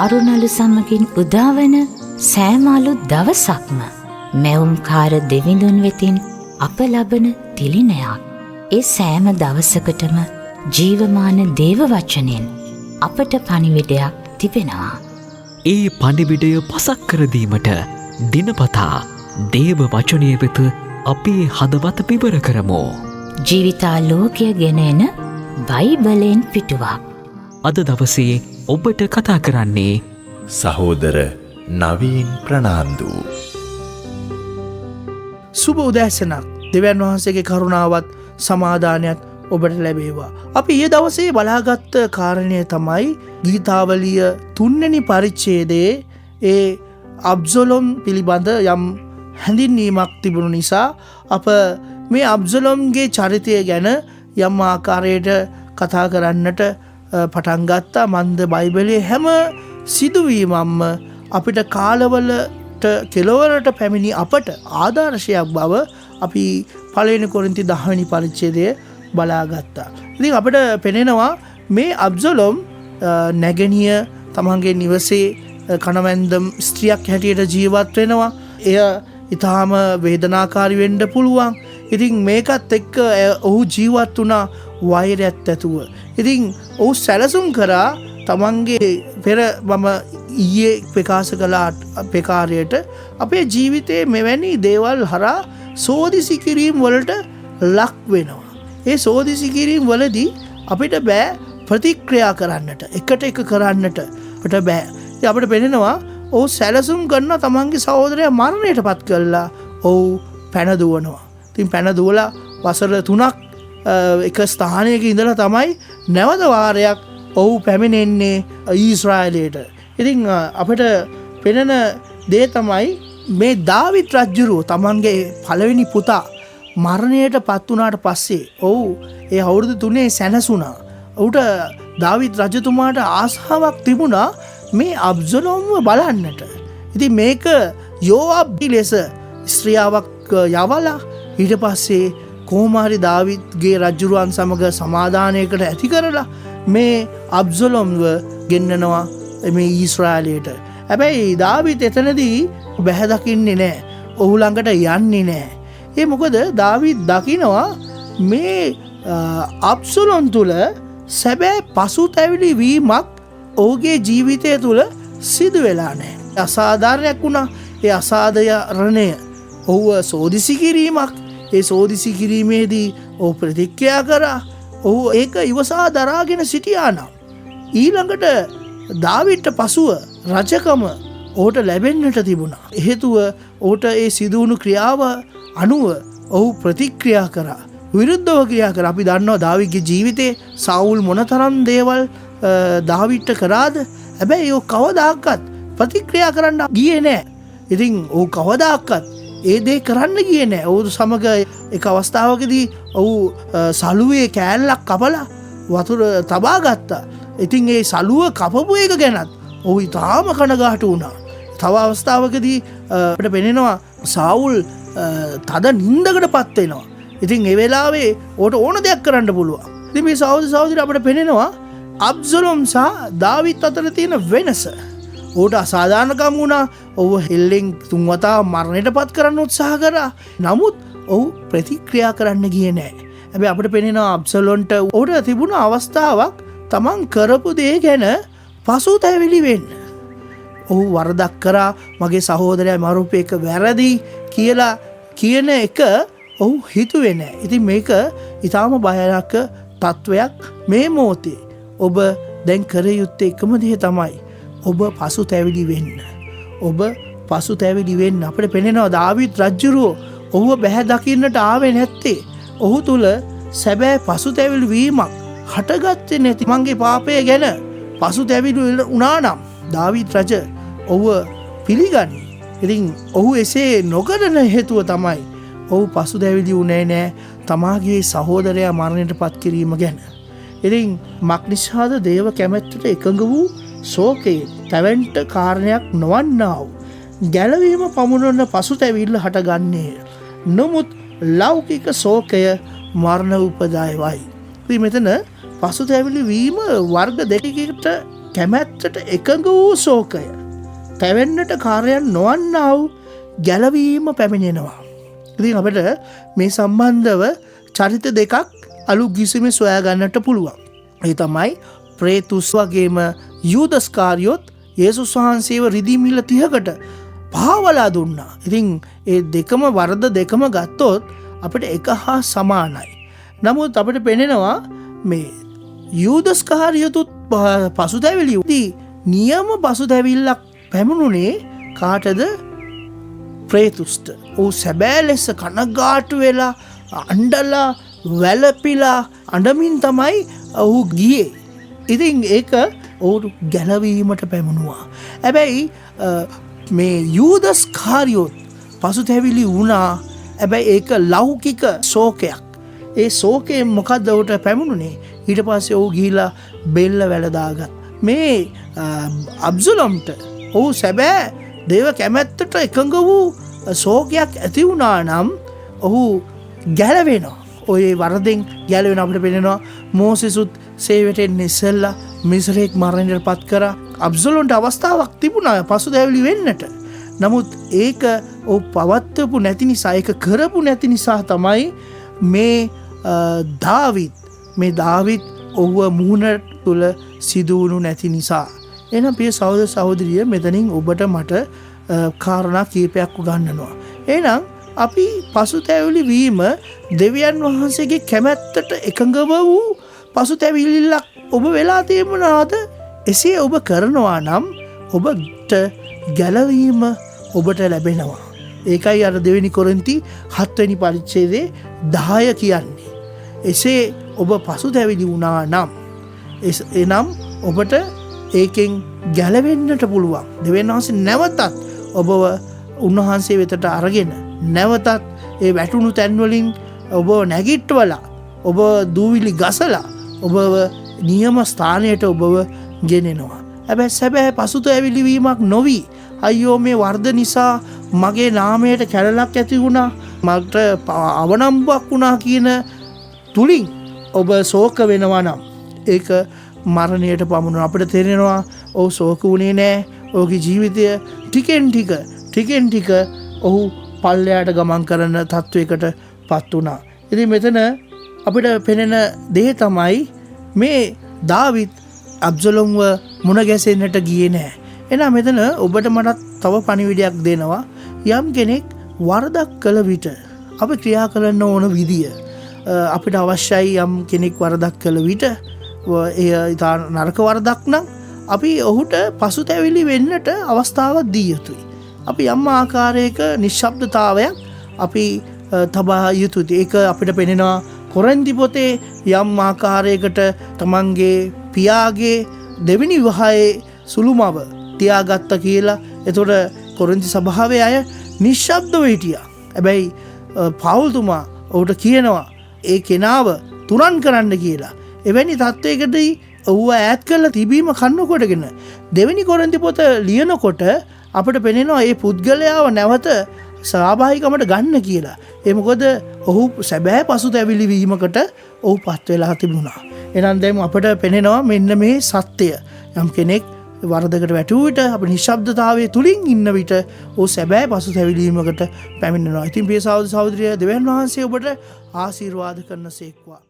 අරුණලු සමගින් උදාවන සෑමාලු දවසක්ම මැවුම්කාර දෙවිඳුන් වෙතින් අප ලබන තිලිනයක්. ඒ සෑම දවසකටම ජීවමාන දේව වචනෙන් අපට පණිවිඩයක් තිබෙනවා. ඒ පණිවිඩය පසක් කර දීමට දිනපතා දේව වචනය වෙත අපේ හදවත පිබර කරමු. ජීවිතාලෝකය ගෙන එන බයිබලෙන් පිටුවක්. අද දවසේ ඔබට කතා කරන්නේ සහෝදර නවීන් ප්‍රනාන්දු. සුබ උදෑසනක්. දෙවියන් වහන්සේගේ කරුණාවත් සමාදානයත් ඔබට ලැබේවා. අපි ඊයේ දවසේ බලාගත් කාරණය තමයි ගීතාවලිය 3 වෙනි පරිච්ඡේදයේ ඒ අබ්සලොම් පිළිබඳ යම් හැඳින්වීමක් තිබුණු නිසා අප මේ අබ්සලොම්ගේ චරිතය ගැන යම් ආකාරයට කතා කරන්නට පටන් ගත්තා. මන්ද බයිබලයේ හැම සිදුවීමක්ම අපිට කාලවලට කෙලවරට පැමිණි අපට ආදර්ශයක් බව අපි පළවෙනි කොරින්ති 10 වෙනි පරිච්ඡේදය බලාගත්තා. ඉතින් අපිට පෙනෙනවා මේ අබ්සලොම් නැගණිය තමන්ගේ නිවසේ කණවැන්දම් ස්ත්‍රියක් හැටියට ජීවත් වෙනවා. එය ඊටාම වේදනාකාරී වෙන්න පුළුවන්. ඉතින් මේකත් එක්ක ඔහු ජීවත් වුණා වෛරයත් ඇතුව. ඉතින් ඔහු සැලසුම් කරා තමන්ගේ පෙර මම ඊයේ ප්‍රකාශ කළ ප්‍රකාරයට අපේ ජීවිතයේ මෙවැනි දේවල් හරහා සෝදිසි කිරීම් වලට ලක් වෙනවා. ඒ සෝදිසි කිරීම් වලදී අපිට බෑ ප්‍රතික්‍රියා කරන්නට, එකට එක කරන්නට අපිට බෑ. ඉතින් අපිට පෙනෙනවා ඔහු සැලසුම් කරන තමන්ගේ සහෝදරයා මරණයට පත් කළා. ඔහු පැන දුවනවා. ඉතින් පැන දුවලා වසර 3ක් එක ස්ථානයක ඉඳලා තමයි නැවත වාරයක් ඔහු පැමිණෙන්නේ ඊශ්‍රායලයට. ඉතින් අපිට පෙනෙන දේ තමයි මේ දාවිත් රජුරෝ තමන්ගේ පළවෙනි පුතා මරණයට පත් වුණාට පස්සේ ඔහු ඒ අවුරුදු 3 සැනසුණා. ඔහුට දාවිත් රජතුමාට ආසාවක් තිබුණා මේ අබ්සලොම්ව බලන්නට. ඉතින් මේක යෝවාබ් ලෙස ස්ත්‍රියාවක් යවලා ඊට පස්සේ කොහොමාරි දාවිත්ගේ රජුරුවන් සමග සමාදානයකට ඇති කරලා මේ අබ්සලොම්ව ගෙන්නනවා මේ ඊශ්‍රායලයට. හැබැයි දාවිත් එතනදී බැහැ දකින්නේ නැහැ. ඔහු ළඟට යන්නේ නැහැ. ඒ මොකද දාවිත් දකිනවා මේ අබ්සලොම් තුල සැබෑ පසුතැවිලි වීමක් ඔහුගේ ජීවිතය තුල සිදු වෙලා නැහැ. අසාධාරණයක් වුණා. ඒ අසාධාරණය ඔහුව සෝදිසි කිරීමක්. ඒ සෝදිසි කිරීමේදී ඔහු ප්‍රතික්‍රියා කරා. ඔහු ඒක ඉවසා දරාගෙන සිටියා නම් ඊළඟට දාවිත්ට පසුව රජකම ඔහුට ලැබෙන්නට තිබුණා. හේතුව ඔහුට ඒ සිදුවුණු ක්‍රියාව අනුව ඔහු ප්‍රතික්‍රියා කරා. විරුද්ධව ක්‍රියා කරා. අපි දන්නවා දාවිත්ගේ ජීවිතේ සාවුල් මොනතරම් දේවල් දාවිත්ට කරාද. හැබැයි ඔහු කවදාකවත් ප්‍රතික්‍රියා කරන්න ගියේ නැහැ. ඉතින් ඔහු කවදාකවත් ඒ දේ කරන්න ගියේ නැහැ. ඔහු සමග එක අවස්ථාවකදී ඔහු සලුවේ කෑල්ලක් කපලා වතුර තබා ගත්තා. ඉතින් ඒ සලුව කපපු එක ගැනත් ඔහු ඉතාම කනගාටු වුණා. තව අවස්ථාවකදී අපිට පෙනෙනවා සාවුල් තද නින්දකට පත් වෙනවා. ඉතින් ඒ වෙලාවේ ඔහුට ඕන දෙයක් කරන්න පුළුවන්. ඉතින් මේ සහෝදර අපිට පෙනෙනවා අබ්සලොම් සහ දාවිත් අතර තියෙන වෙනස. ඔහුට අසාධාරණකම් වුණා. ඔහු හෙල්ලෙන් 3 වතාවක් මරණයට පත් කරන්න උත්සාහ කරා. නමුත් ඔහු ප්‍රතික්‍රියා කරන්න ගියේ නැහැ. හැබැයි අපිට පෙනෙනවා අබ්සලොම්ට ඔහුට තිබුණ අවස්ථාවක් තමන් කරපු දේ ගැන පසුතැවිලි වෙන්න. ඔහු වරදක් කරා, මගේ සහෝදරයා මරුපු එක වැරදි කියලා කියන එක ඔහු හිතුවේ නැහැ. ඉතින් මේක ඊටාම භයානක තත්වයක්. මේ මොහොතේ ඔබ දැන් කර යුත්තේ එකම දේ තමයි ඔබ පසුතැවිලි වෙන්න. ඔබ පසුතැවිලි වෙන්න. අපිට පෙනෙනවා දාවිත් රජුරෝ ඔහුව බැහැ දකින්නට ආවේ නැත්තේ. ඔහු තුල සැබෑ පසුතැවිලි වීමක් හටගත්තේ නැති. මගේ පාපය ගැන පසුතැවිලි වුණා නම් දාවිත් රජ ඔහුව පිළිගනි. ඉතින් ඔහු එසේ නොකරන හේතුව තමයි ඔහු පසුතැවිලි වුණේ නැහැ තමාගේ සහෝදරයා මරණයට පත් කිරීම ගැන. ඉතින් මක්නිසාද දේව කැමැත්තට එකඟ වූ ශෝකයේ තැවෙන්ට කාරණයක් නොවන්නා වූ ගැලවීම පමුණවන පසුතැවිල්ල හටගන්නේ. නමුත් ලෞකික ශෝකය මරණ උපදායවයි. ඉතින් මෙතන පසුතැවිලි වීම වර්ග දෙකකට කැමැත්තට එකඟ වූ ශෝකය තැවෙන්නට කාර්යයන් නොවන්නා වූ ගැලවීම පැමිණෙනවා. ඉතින් අපට මේ සම්බන්ධව චරිත දෙකක් අලු ගිසිමේ සොයා ගන්නට පුළුවන්. ඒ තමයි ප්‍රේතුස් වගේම යූදස්කාරියොත් යේසුස් වහන්සේව රිදී මිල 30කට පාවලා දුන්නා. ඉතින් ඒ දෙකම වරද දෙකම ගත්තොත් අපිට එක හා සමානයි. නමුත් අපිට පෙනෙනවා මේ යූදස්කාරියතුත් පසුතැවිලි නියම පසුතැවිල්ලක් පැමුණුනේ කාටද? ප්‍රේතුස්ට. ඔහු සැබෑ ලෙස කනගාටු වෙලා අඬලා වැළපිලා අඬමින් තමයි ඔහු ගියේ. ඉතින් ඒක ඔහු ගැලවීමට පැමුණුවා. හැබැයි මේ යූදස්කාරියොත් පසුතැවිලි වුණා. හැබැයි ඒක ලෞකික ශෝකයක්. ඒ ශෝකයෙන් මොකක්ද ඔහුට පැමුණුනේ? ඊට පස්සේ ඔහු ගිහිලා බෙල්ල වැළදාගත්. මේ අබ්සලොම්ට ඔහු සැබෑ දේව කැමැත්තට එකඟ වූ ශෝකයක් ඇති වුණා නම් ඔහු ගැලවෙනවා. ඔය වරදෙන් ගැලවෙන අපිට පෙනෙනවා මෝසෙසුත් සේවයට ඉස්සෙල්ලා මිස්රයෙක් මරණයට පත් කරා. අබ්සලොන්ට අවස්ථාවක් තිබුණා පසුතැවිලි වෙන්නට. නමුත් ඒක ඔහු පවත්වපු නැති නිසා, ඒක කරපු නැති නිසා තමයි මේ දාවිත් ඔහුව මුහුණ තුළ සිදුවුණු නැති නිසා. එහෙනම් ප්‍රිය සහෝදර සහෝදරිය, මෙතනින් ඔබට මට කාරණා කීපයක් උගන්වනවා. එහෙනම් අපි පසුතැවිලි වීම දෙවියන් වහන්සේගේ කැමැත්තට එකඟව වූ පසුතැවිල්ලක් ඔබ වෙලා තිබුණාද? එසේ ඔබ කරනවා නම් ඔබට ගැලවීම ඔබට ලැබෙනවා. ඒකයි අර 2 කොරින්ති 7 වෙනි පරිච්ඡේදයේ 10 කියන්නේ. එසේ ඔබ පසුතැවිලි වුණා නම් එනම් ඔබට ඒකෙන් ගැලවෙන්නට පුළුවන්. දෙවියන් වහන්සේ නැවතත් ඔබව උන්වහන්සේ වෙතට අරගෙන නැවතත් ඒ වැටුණු තැන්වලින් ඔබ නැගිට්ටවලා ඔබ දූවිලි ගසලා ඔබව නියම ස්ථානයට ඔබව ගෙනෙනවා. හැබැයි සැබෑ පසුතැවිලි වීමක් නොවි අයියෝ මේ වර්ධ නිසා මගේ නාමයට කැලලක් ඇති වුණා, මට අවනම්බුවක් වුණා කියන තුලින් ඔබ ශෝක වෙනවා නම් ඒක මරණයට පමුණුන. අපිට තේරෙනවා ඔහු ශෝක වුණේ නැහැ. ඔහුගේ ජීවිතය ටිකෙන් ටික ඔහු පල්ලයට ගමන් කරන තත්වයකට පත් වුණා. ඉතින් මෙතන අපිට පෙනෙන දේ තමයි මේ දාවිත් අබ්සලොම්ව මුණ ගැසෙන්නට ගියේ නැහැ. එහෙනම් මෙතන ඔබට මටත් තව පණිවිඩයක් දෙනවා. යම් කෙනෙක් වරදක් කළ විට අපි ක්‍රියා කරන්න ඕන විදිය අපිට අවශ්‍යයි. යම් කෙනෙක් වරදක් කළ විට එය ඉතා නරක වරදක් නම් අපි ඔහුට පසුතැවිලි වෙන්නට අවස්ථාවක් දී යුතුයි. අපි යම් ආකාරයක නිශ්ශබ්දතාවයක් අපි තබා යුතුයි. ඒක අපිට පෙනෙනවා කොරින්ති පොතේ යම් ආකාරයකට තමන්ගේ පියාගේ දෙවෙනි විවාහයේ සුළුමව තියාගත්ත කියලා. එතකොට කොරින්ති සභාවේ අය නිශ්ශබ්දව හිටියා. හැබැයි පවුල්තුමා ඔහුට කියනවා ඒ කෙනාව තුරන් කරන්න කියලා. එවැනි තත්ත්වයකදී ඔහුව ඈත් කරලා තිබීම කන්නකොටගෙන දෙවෙනි කොරින්ති පොත ලියනකොට අපිට පෙනෙනවා මේ පුද්ගලයාව නැවත සහභාගීකමට ගන්න කියලා. ඒ මොකද ඔහු සැබෑ පසුතැවිලි වීමකට ඔහු පත් වෙලා තිබුණා. එහෙනම් දැන් අපිට පෙනෙනවා මෙන්න මේ සත්‍යය. යම් කෙනෙක් වරදකට වැටුව විට අපි නිශ්ශබ්දතාවයේ තුලින් ඉන්න විට ඔහු සැබෑ පසුතැවිලි වීමකට පැමිණෙනවා. ඉතින් ප්‍රිය සහෝදර සහෝදරිය, දෙවියන් වහන්සේ ඔබට ආශිර්වාද කරනසේක්වා.